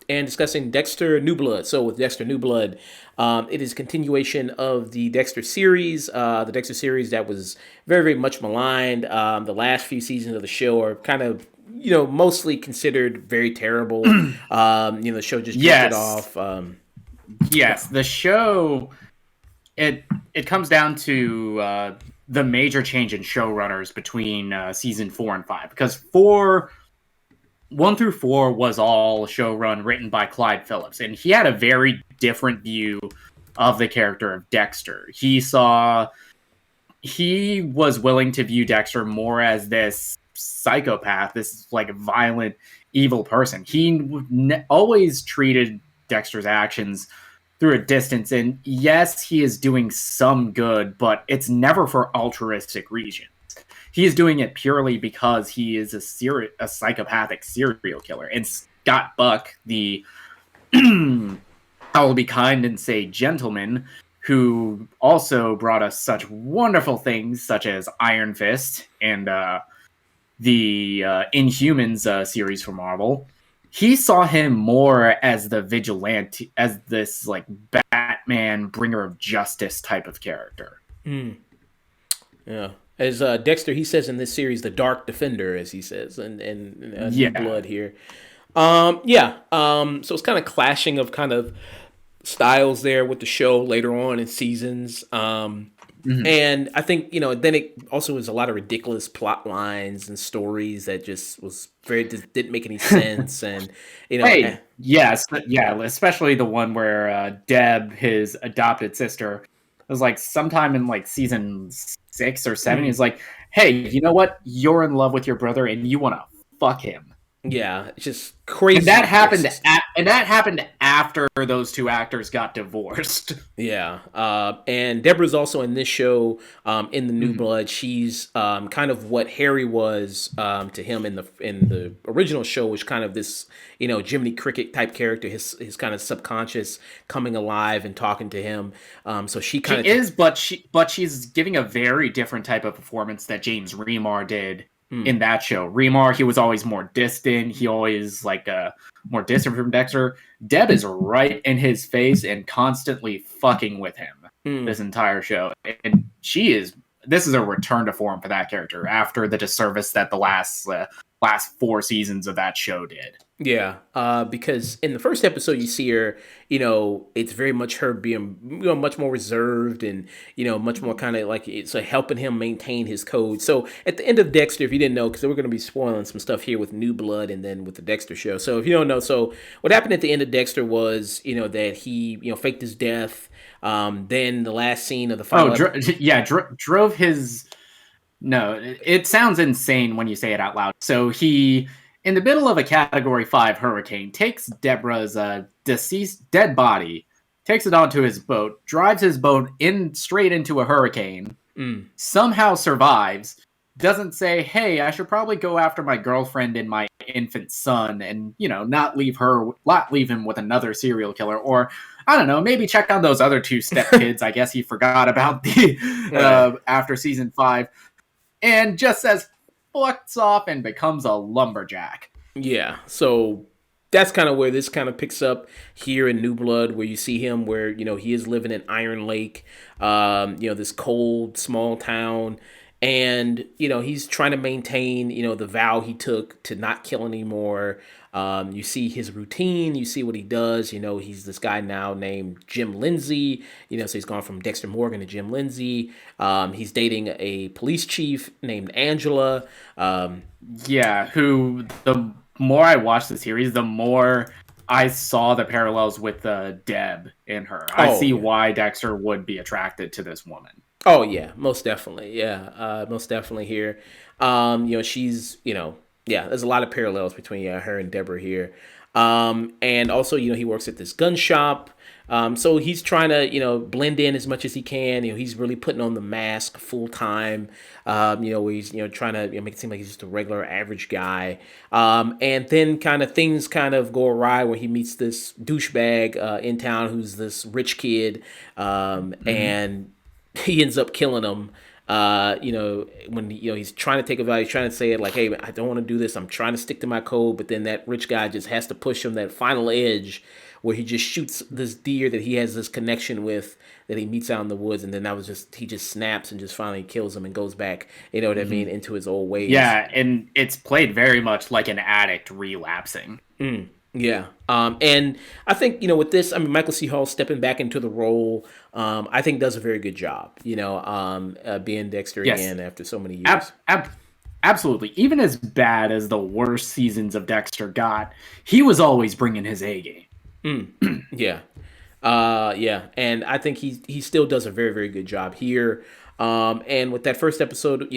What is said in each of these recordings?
and discussing Dexter New Blood. So with Dexter New Blood, it is a continuation of the Dexter series that was very, very much maligned. The last few seasons of the show are kind of mostly considered very terrible. The show just drifted Yes, off. yes. The show it it comes down to the major change in showrunners between season 4 and 5, because 1 through 4 was all showrun written by Clyde Phillips, and he had a very different view of the character of Dexter. He was willing to view Dexter more as this psychopath, this like violent, evil person. He always treated Dexter's actions through a distance, and yes, he is doing some good, but it's never for altruistic reasons. He is doing it purely because he is a psychopathic serial killer. And Scott Buck, the I will be kind and say gentleman, who also brought us such wonderful things such as Iron Fist and the Inhumans series from Marvel. He saw him more as the vigilante, as this like Batman bringer of justice type of character. Yeah. As Dexter, he says in this series, the Dark Defender, as he says, and New Yeah. Blood here. So it's kind of clashing of kind of styles there with the show later on in seasons. Mhm. And I think, then it also was a lot of ridiculous plot lines and stories that just didn't make any sense. And, Hey, yes, yeah, especially the one where Deb, his adopted sister, was like sometime in like season 6 or 7. He's like, "Hey, you know what? You're in love with your brother, and you want to fuck him." yeah, it's just And crazy racist. that happened after those two actors got divorced. Yeah, and Deborah's also in this show. In the New Mhm. Blood, she's kind of what Harry was to him in the original show, which kind of this Jiminy Cricket type character. His kind of subconscious coming alive and talking to him. So she She kind of is, but she's giving a very different type of performance that James Remar did in that show. Remar, he was always more distant. He always like more distant from Dexter. Deb is right in his face and constantly fucking with him this entire show. And she is. This is a return to form for that character after the disservice that the last 4 seasons of that show did. Yeah, because in the first episode you see her, it's very much her being, much more reserved and, much more kind of like it's helping him maintain his code. So at the end of Dexter, if you didn't know, because we're going to be spoiling some stuff here with New Blood and then with the Dexter show. So if you don't know, so what happened at the end of Dexter was, that he, faked his death. Then the last scene of the Oh, final drove his. No, it sounds insane when you say it out loud. So he, in the middle of a Category 5 hurricane, takes Deborah's deceased dead body, takes it onto his boat, drives his boat in straight into a hurricane, somehow survives, doesn't say, "Hey, I should probably go after my girlfriend and my infant son, and not leave him with another serial killer," or I don't know, maybe check on those other two stepkids. I guess he forgot about the yeah. after season 5, and just says fucks off and becomes a lumberjack. Yeah, so that's kind of where this kind of picks up here in New Blood, where you see him, where he is living in Iron Lake, this cold small town, and he's trying to maintain the vow he took to not kill anymore. You see his routine, you see what he does. He's this guy now named Jim Lindsay. So he's gone from Dexter Morgan to Jim Lindsay. He's dating a police chief named Angela. Yeah, who the more I watched the series, the more I saw the parallels with Deb in her. I Oh see yeah. why Dexter would be attracted to this woman. Oh yeah, most definitely. Yeah, most definitely here. She's yeah. There's a lot of parallels between her and Deborah here. And also he works at this gun shop. So he's trying to blend in as much as he can. He's really putting on the mask full time. Where he's trying to make it seem like he's just a regular average guy. And then kind of things kind of go awry when he meets this douchebag in town who's this rich kid. Mm-hmm. And he ends up killing him. when he's trying to take a vow, he's trying to say it like, "Hey, I don't want to do this. I'm trying to stick to my code," but then that rich guy just has to push him that final edge where he just shoots this deer that he has this connection with that he meets out in the woods, and then that was just he just snaps and just finally kills him and goes back, you know what I mean, Mhm. into his old ways. Yeah, and it's played very much like an addict relapsing. Yeah. And I think, with this, I mean, Michael C. Hall stepping back into the role, I think does a very good job, being Dexter Yes, again after so many ab- years. ab- absolutely. Even as bad as the worst seasons of Dexter got, he was always bringing his A game. Yeah. Yeah. And I think he still does a very, very good job here. And with that first episode,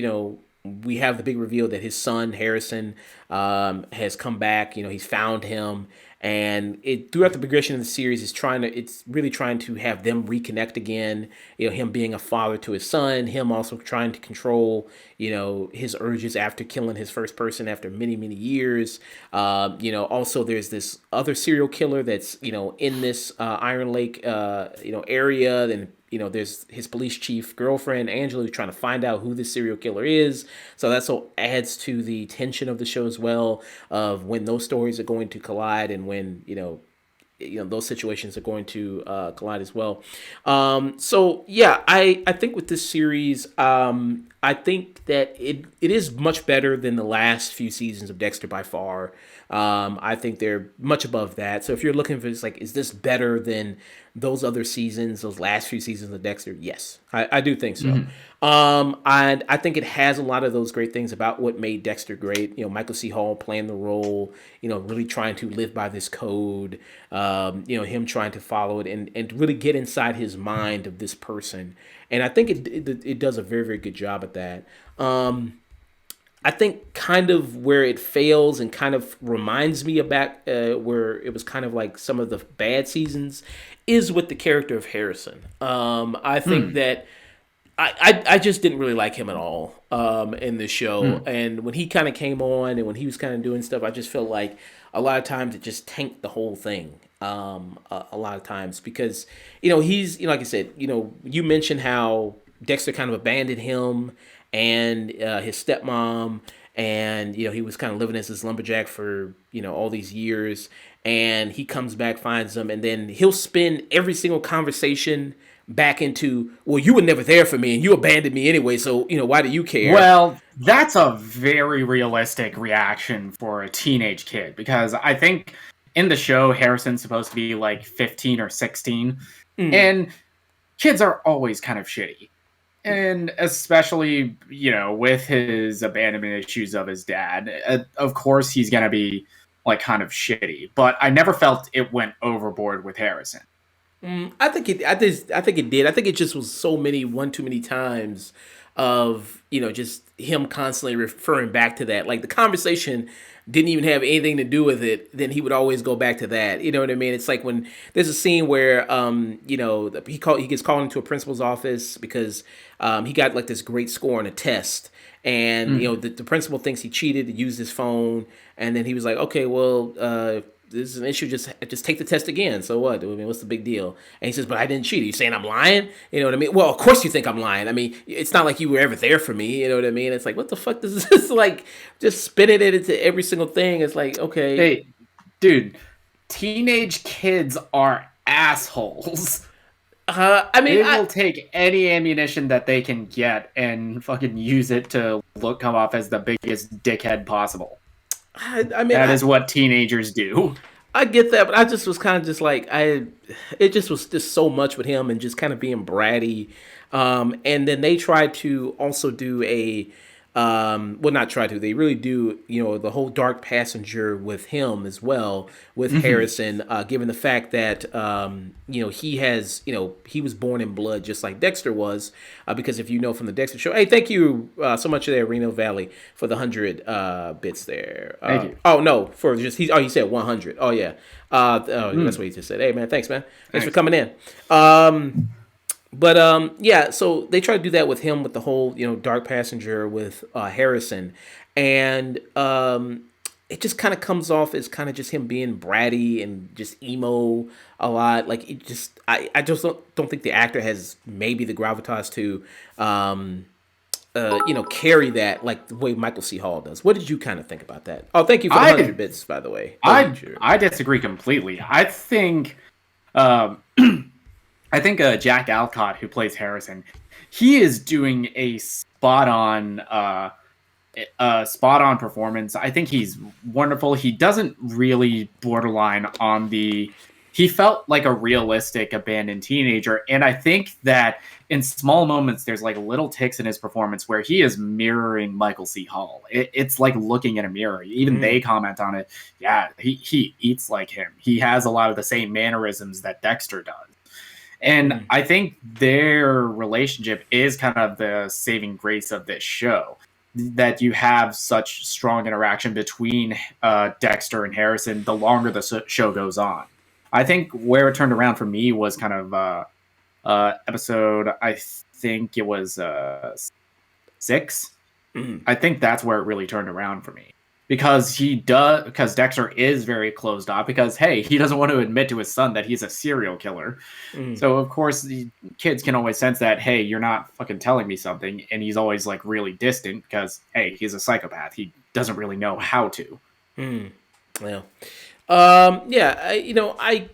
we have the big reveal that his son Harrison has come back. He's found him, and it throughout the progression of the series it's really trying to have them reconnect again. Him being a father to his son, him also trying to control his urges after killing his first person after many many years. Also there's this other serial killer that's in this Iron Lake area. Then there's his police chief girlfriend Angela who's trying to find out who this serial killer is. So that's what adds to the tension of the show as well, of when those stories are going to collide and when those situations are going to collide as well. So yeah, I think with this series, I think that it is much better than the last few seasons of Dexter by far. I think they're much above that. So if you're looking for this, like, is this better than those other seasons, those last few seasons of Dexter? Yes, I do think so. Mhm. And I think it has a lot of those great things about what made Dexter great. Michael C. Hall playing the role, really trying to live by this code, him trying to follow it and really get inside his mind of this person. And I think it does a very, very good job at that. I think kind of where it fails and kind of reminds me about where it was kind of like some of the bad seasons is with the character of Harrison. I think Hmm. that I just didn't really like him at all in the show. Hmm. And when he kind of came on and when he was kind of doing stuff, I just felt like a lot of times it just tanked the whole thing. A lot of times because he's like I said, you mentioned how Dexter kind of abandoned him and his stepmom, and he was kind of living as this lumberjack for all these years, and he comes back, finds them, and then he'll spin every single conversation back into, well, you were never there for me and you abandoned me anyway, so why do you care? Well, that's a very realistic reaction for a teenage kid because I think in the show Harrison's supposed to be like 15 or 16, and kids are always kind of shitty. And especially, with his abandonment issues of his dad, of course he's going to be like kind of shitty, but I never felt it went overboard with Harrison. I think it did. I think it just was so many one too many times of just him constantly referring back to that. Like the conversation didn't even have anything to do with it. Then he would always go back to that. You know what I mean? It's like when there's a scene where he gets called into a principal's office because he got like this great score on a test. And Mm. the principal thinks he cheated, used his phone, and then he was like, "Okay, well, this is an issue. Just take the test again. So what? I mean, what's the big deal?" And he says, "But I didn't cheat. Are you saying I'm lying? You know what I mean? Well, of course you think I'm lying. I mean, it's not like you were ever there for me. You know what I mean? It's like, what the fuck does this like? Just spinning it into every single thing. It's like, okay, Hey, dude, teenage kids are assholes. I mean, They will take any ammunition that they can get and fucking use it to come off as the biggest dickhead possible. I mean, That is what teenagers do. I get that, but I just was kind of just like it just was just so much with him and just kind of being bratty. And then they tried to also do well, not try to, they really do, the whole dark passenger with him as well, with Mhm. Harrison, given the fact that, he was born in blood just like Dexter was, because if you know from the Dexter show, hey, thank you so much there, Reno Valley, for the 100 bits there. Thank you. Oh, no, for just, he said 100. Oh, yeah. That's Mm, what he just said. Hey, man, thanks, man. Thanks for thanks. coming in. But yeah, so they try to do that with him with the whole dark passenger with Harrison, and it just kind of comes off as kind of just him being bratty and just emo a lot. Like it just I just don't think the actor has maybe the gravitas to carry that like the way Michael C. Hall does. What did you kind of think about that? Oh, thank you for the I 100 bits, by the way. Oh, I sure. I disagree completely. Um, I think Jack Alcott, who plays Harrison, he is doing a spot on performance. I think he's wonderful. He doesn't really borderline on the. He felt like a realistic abandoned teenager, and I think that in small moments, there's like little ticks in his performance where he is mirroring Michael C. Hall. It's like looking in a mirror. Even they Mm, comment on it. Yeah, he eats like him. He has a lot of the same mannerisms that Dexter does. And mm, I think their relationship is kind of the saving grace of this show. That you have such strong interaction between Dexter and Harrison the longer the show goes on. I think where it turned around for me was kind of episode, I think it was 6. mm. I think that's where it really turned around for me because Dexter is very closed off because hey, he doesn't want to admit to his son that he's a serial killer. Mm. So of course the kids can always sense that hey, you're not fucking telling me something, and he's always like really distant because hey, he's a psychopath. He doesn't really know how to. Mm. Yeah. Yeah.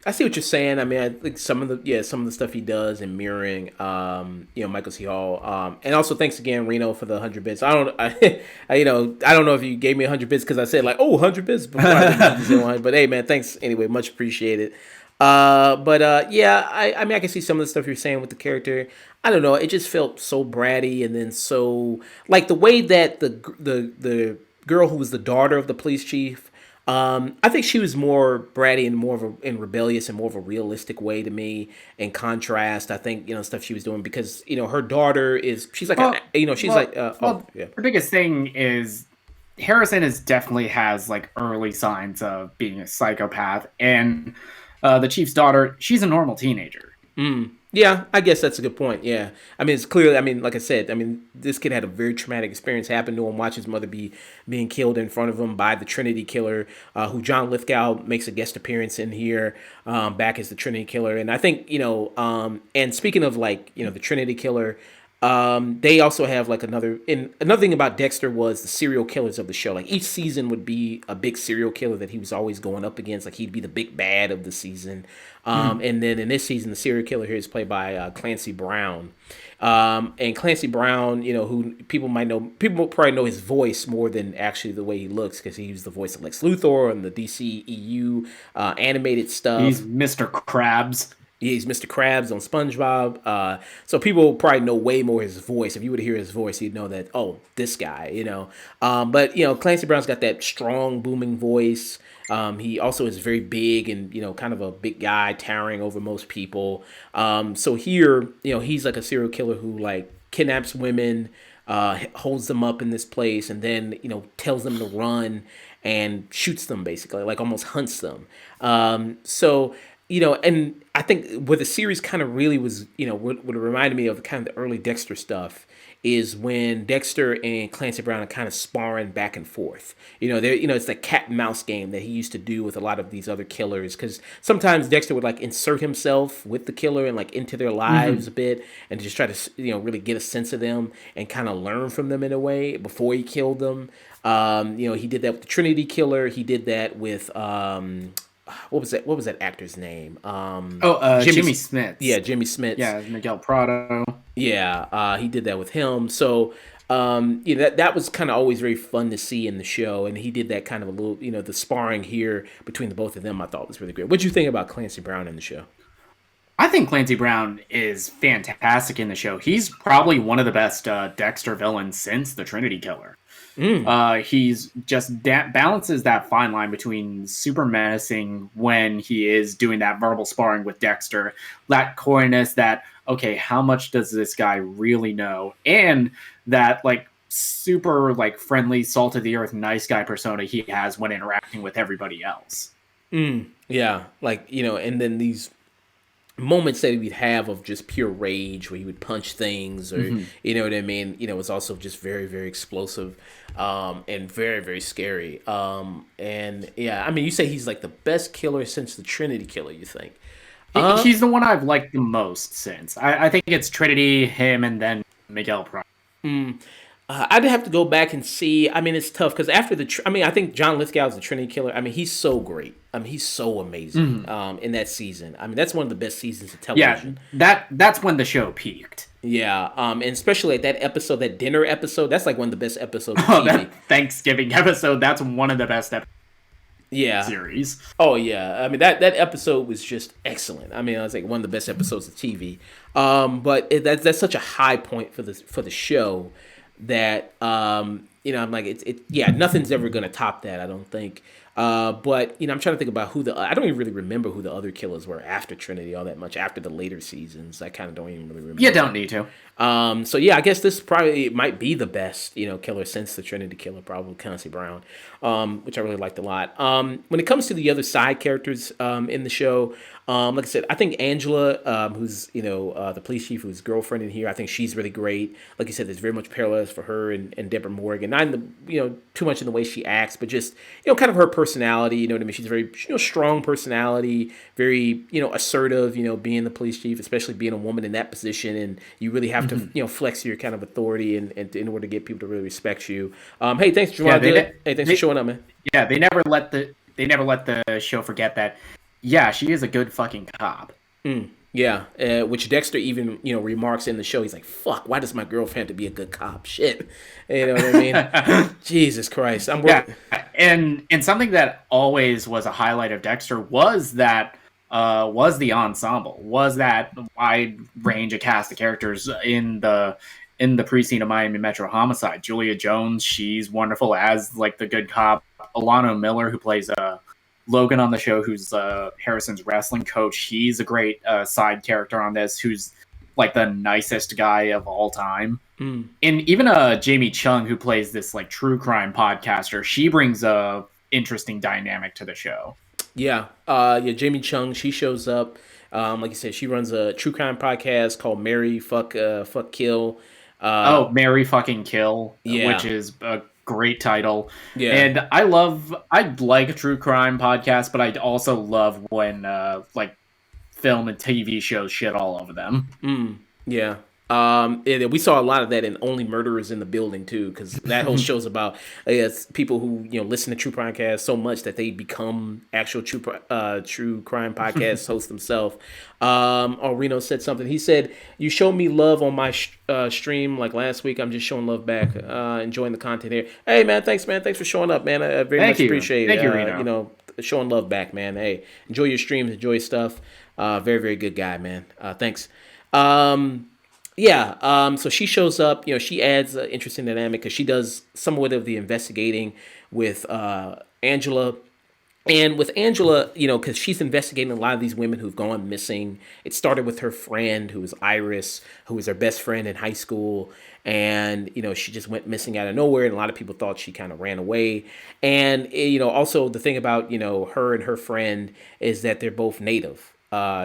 I see what you're saying. I mean, I think some of the stuff he does in mirroring, Michael C. Hall. And also thanks again, Reno, for the 100 bits. I don't know if you gave me 100 bits because I said like, oh, 100 bits before I didn't use it one. But hey, man, thanks anyway. Much appreciated. Yeah, I mean, I can see some of the stuff you're saying with the character. I don't know. It just felt so bratty, and then so like the way that the girl who was the daughter of the police chief. I think she was more bratty and more of and rebellious and more of a realistic way to me. In contrast, I think stuff she was doing because her daughter is she's like well, she's well, like well. yeah. The biggest thing is Harrison is definitely has like early signs of being a psychopath, and the chief's daughter, she's a normal teenager. Yeah, I guess that's a good point. Yeah, I mean, it's clearly. I mean, like I said, I mean, this kid had a very traumatic experience happen to him. Watch his mother being killed in front of him by the Trinity Killer, who John Lithgow makes a guest appearance in here, back as the Trinity Killer. And I think and speaking of like the Trinity Killer, they also have like another thing about Dexter was the serial killers of the show. Like each season would be a big serial killer that he was always going up against. Like he'd be the big bad of the season. Mhm. And then in this season, the serial killer here is played by Clancy Brown. And Clancy Brown, who people probably know his voice more than actually the way he looks because he used the voice of Lex Luthor and the DCEU animated He's stuff. Mr. Krabs. He's Mr. Krabs on SpongeBob. So people probably know way more his voice. If you were to hear his voice, you'd know that, oh, this guy. But Clancy Brown's got that strong, booming voice. He also is very big and kind of a big guy, towering over most people. So here, he's like a serial killer who like kidnaps women, holds them up in this place, and then tells them to run and shoots them basically, like almost hunts them. And I think where the series kind of really was, what it reminded me of kind of the early Dexter stuff is when Dexter and Clancy Brown are kind of sparring back and forth. It's the cat and mouse game that he used to do with a lot of these other killers. Because sometimes Dexter would like insert himself with the killer and like into their lives Mm-hmm. a bit, and just try to really get a sense of them and kind of learn from them in a way before he killed them. He did that with the Trinity Killer. He did that with what was that? What was that actor's name? Oh, Jimmy. Jimmy Smits. Yeah, Jimmy Smits. Yeah, Miguel Prado. Yeah, he did that with him. So, that was kind of always very fun to see in the show, and he did that kind of a little, the sparring here between the both of them. I thought was really great. What do you think about Clancy Brown in the show? I think Clancy Brown is fantastic in the show. He's probably one of the best Dexter villains since the Trinity Killer. He's just balances that fine line between super menacing when he is doing that verbal sparring with Dexter, that coyness, that okay, how much does this guy really know, and that like super like friendly, salt of the earth, nice guy persona he has when interacting with everybody else. Yeah, like and then these moments that he'd have of just pure rage where he would punch things or Mm-hmm. you know what I mean, was also just very, very explosive, and very, very scary. And yeah, I mean, you say he's like the best killer since the Trinity Killer, you think? He's the one I've liked the most since. I think it's Trinity, him, and then Miguel Prado. I'd have to go back and see. I mean, it's tough because after I mean, I think John Lithgow is the Trinity Killer. I mean, he's so great. I mean, he's so amazing Mhm. in that season. I mean, that's one of the best seasons of Yeah, television. that's when the show peaked. Yeah, and especially like that episode, that dinner episode. That's like one of the best episodes of Oh, TV. that Thanksgiving episode, that's one of the best episodes of the Yeah. series. Oh yeah. I mean that episode was just excellent. I mean, it was like one of the best episodes of TV. But that's such a high point for the show that I'm like yeah, nothing's ever gonna top that. I don't think. But I'm trying to think about who the I don't even really remember who the other killers were after Trinity all that much after the later seasons. I kind of don't even really You remember. don't need to. So yeah, I guess this probably might be the best, killer since the Trinity Killer, probably Clancy Brown, which I really liked a lot. When it comes to the other side characters in the show, like I said, I think Angela, who's the police chief, who's girlfriend in here, I think she's really great. Like you said, there's very much parallels for her and Deborah Morgan. Not in the too much in the way she acts, but just kind of her personality. You know what I mean? She's very strong personality, very assertive. Being the police chief, especially being a woman in that position, and you really have to Mhm. flex your kind of authority and in order to get people to really respect you. Hey, thanks, Yeah, Javon. Good. Hey, thanks for showing up, man. yeah, they never let the show forget that. Yeah, she is a good fucking cop. Yeah, which Dexter even remarks in the show. He's like, "Fuck, why does my girlfriend have to be a good cop?" Shit, you know what I mean? Jesus Christ, I'm Yeah, working. and something that always was a highlight of Dexter was the ensemble, was that wide range of cast of characters in the precinct of Miami Metro Homicide. Julia Jones, she's wonderful as like the good cop. Alano Miller, who plays Logan on the show, who's Harrison's wrestling coach. He's a great side character on this, who's like the nicest guy of all time. And even Jamie Chung, who plays this like true crime podcaster, she brings a interesting dynamic to the show. Yeah, yeah. Jamie Chung, she shows up. Like you said, she runs a true crime podcast called Mary Fuck Kill. Oh, Mary fucking Kill, which Yeah, is a great title. yeah. And I like true crime podcasts, but I also love when like film and TV shows shit all over them. Yeah. We saw a lot of that in Only Murderers in the Building too, because that whole show's about people who listen to true crime podcasts so much that they become actual true crime podcast hosts themselves. Oh, Reno said something. He said, "You showed me love on my stream like last week. I'm just showing love back, enjoying the content here. Hey man, thanks man, thanks for showing up, man. I very Thank much you. appreciate Thank you, Reno. showing love back, man. Hey, enjoy your streams, enjoy your stuff. Very very good guy, man. Thanks." Um, yeah. So she shows up. She adds an interesting dynamic because she does somewhat of the investigating with Angela. And with Angela, because she's investigating a lot of these women who've gone missing. It started with her friend, who was Iris, who was her best friend in high school. And, she just went missing out of nowhere. And a lot of people thought she kind of ran away. And, also the thing about, her and her friend is that they're both native,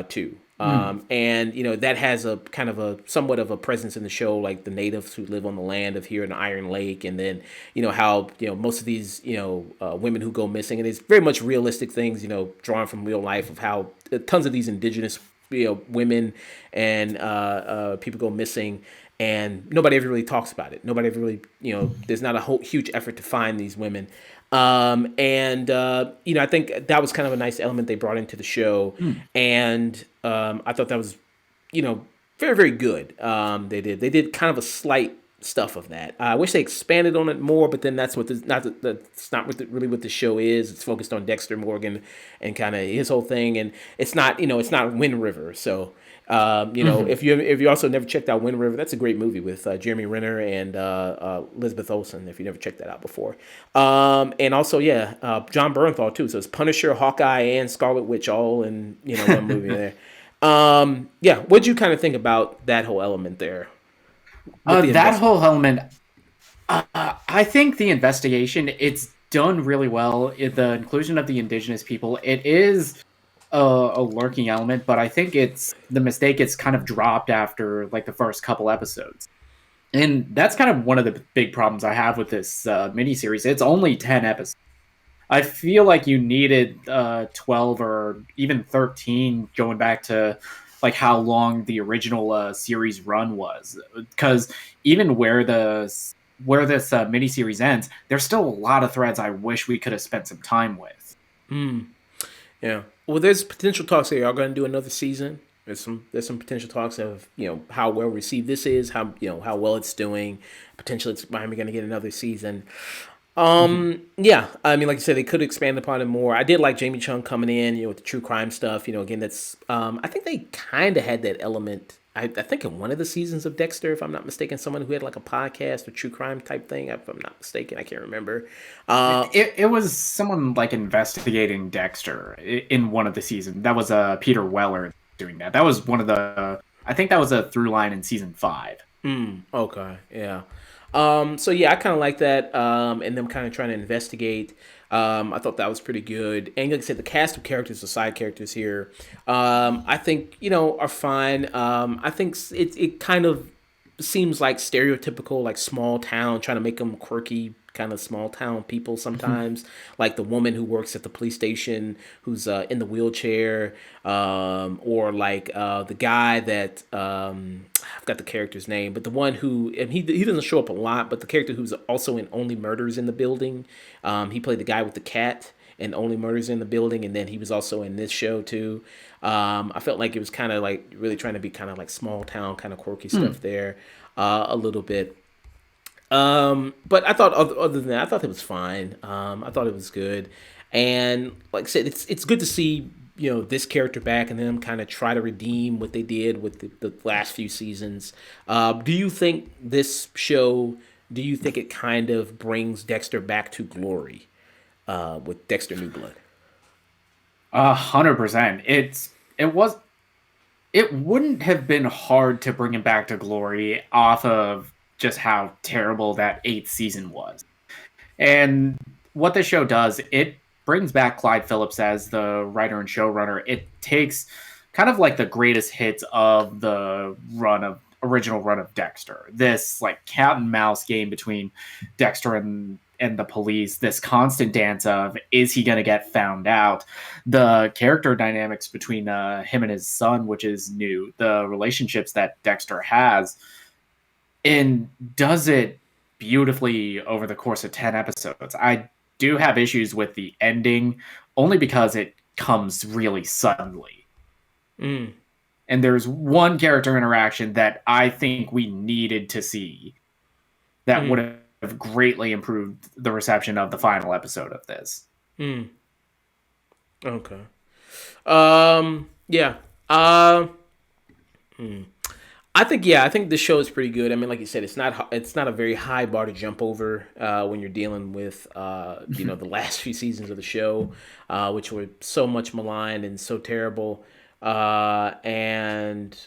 too. Mm. And that has a kind of a somewhat of a presence in the show, like the natives who live on the land of here in Iron Lake, and then how most of these women who go missing, and it's very much realistic things drawn from real life of how tons of these indigenous women and people go missing, and nobody ever really talks about it. Nobody ever really there's not a whole huge effort to find these women. And I think that was kind of a nice element they brought into the show, Mm. and I thought that was very very good. They did kind of a slight stuff of that. I wish they expanded on it more, but then that's not really what the show is. It's focused on Dexter Morgan and kind of his whole thing, and it's not Wind River. So Mhm. if you also never checked out Wind River, that's a great movie with Jeremy Renner and Elizabeth Olsen. If you never checked that out before, and also John Bernthal too. So it's Punisher, Hawkeye, and Scarlet Witch all in one movie there. Yeah, what'd you kind of think about that whole element there with the That invest? whole element, I think the investigation, it's done really well. The inclusion of the indigenous people, it is a lurking element, but I think it's the mistake. It's kind of dropped after like the first couple episodes, and that's kind of one of the big problems I have with this miniseries. It's only 10 episodes. I feel like you needed 12 or even 13 going back to like how long the original series run was, because even where this miniseries ends, there's still a lot of threads I wish we could have spent some time with. Yeah. Well, there's potential talks here. Y'all going to do another season. There's some potential talks of how well received this is, how how well it's doing. Potentially, it's Miami going to get another season. Mhm. Yeah, I mean, like I said, they could expand upon it more. I did like Jamie Chung coming in, with the true crime stuff. Again, that's I think they kind of had that element. I think in one of the seasons of Dexter, if I'm not mistaken, someone who had like a podcast or true crime type thing. If I'm not mistaken, I can't remember. Uh, It was someone like investigating Dexter in one of the seasons. That was Peter Weller doing that. That was one of the. I think that was a through line in season 5. Okay, yeah. So yeah, I kind of like that, and them kind of trying to investigate. I thought that was pretty good. And like I said, the cast of characters, the side characters here, I think are fine. I think it kind of seems like stereotypical, like small town, trying to make them quirky, kind of small town people sometimes. Like the woman who works at the police station, who's in the wheelchair, or like the guy that I've got the character's name, but the one who, and he doesn't show up a lot, but the character who's also in Only Murders in the Building, he played the guy with the cat and Only Murders in the Building, and then he was also in this show too. I felt like it was kind of like really trying to be kind of like small town, kind of quirky stuff there, a little bit. But I thought other than that, I thought it was fine. I thought it was good, and like I said, it's good to see this character back and them kind of try to redeem what they did with the last few seasons. Do you think this show? Do you think it kind of brings Dexter back to glory with Dexter New Blood? 100%. It was it wouldn't have been hard to bring him back to glory off of just how terrible that 8th season was. And what the show does, it brings back Clyde Phillips as the writer and showrunner. It takes kind of like the greatest hits of the original run of Dexter. This like cat and mouse game between Dexter and the police, this constant dance of is he going to get found out, the character dynamics between him and his son, which is new, the relationships that Dexter has, and does it beautifully over the course of 10 episodes. I do have issues with the ending only because it comes really suddenly. And there's one character interaction that I think we needed to see that would have greatly improved the reception of the final episode of this. Okay. Yeah. I think I think the show is pretty good. I mean, like you said, it's not a very high bar to jump over when you're dealing with the last few seasons of the show, which were so much maligned and so terrible. And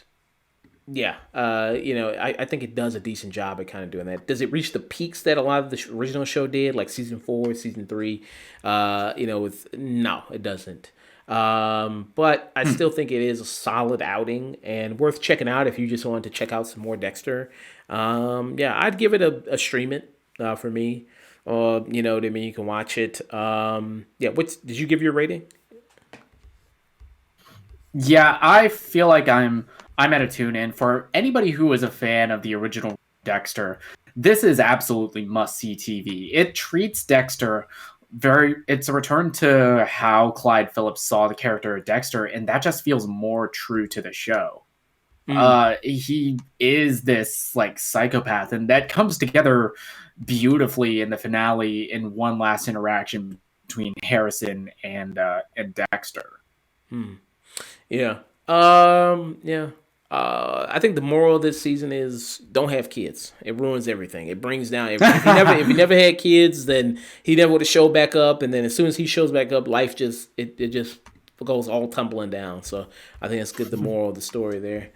yeah, I think it does a decent job at kind of doing that. Does it reach the peaks that a lot of the original show did, like season 4, season 3? With no, it doesn't. But I still think it is a solid outing and worth checking out if you just wanted to check out some more Dexter. Yeah, I'd give it a stream it for me. What I mean, you can watch it. Yeah, what did you give your rating? Yeah, I feel like I'm at a tune in. For anybody who is a fan of the original Dexter, this is absolutely must see TV. It treats Dexter it's a return to how Clyde Phillips saw the character of Dexter, and that just feels more true to the show. He is this like psychopath, and that comes together beautifully in the finale in one last interaction between Harrison and Dexter. Yeah. Yeah. I think the moral of this season is don't have kids. It ruins everything. It brings down if he never had kids, then he never would have showed back up. And then as soon as he shows back up, life just it just goes all tumbling down. So I think that's good. The moral of the story there.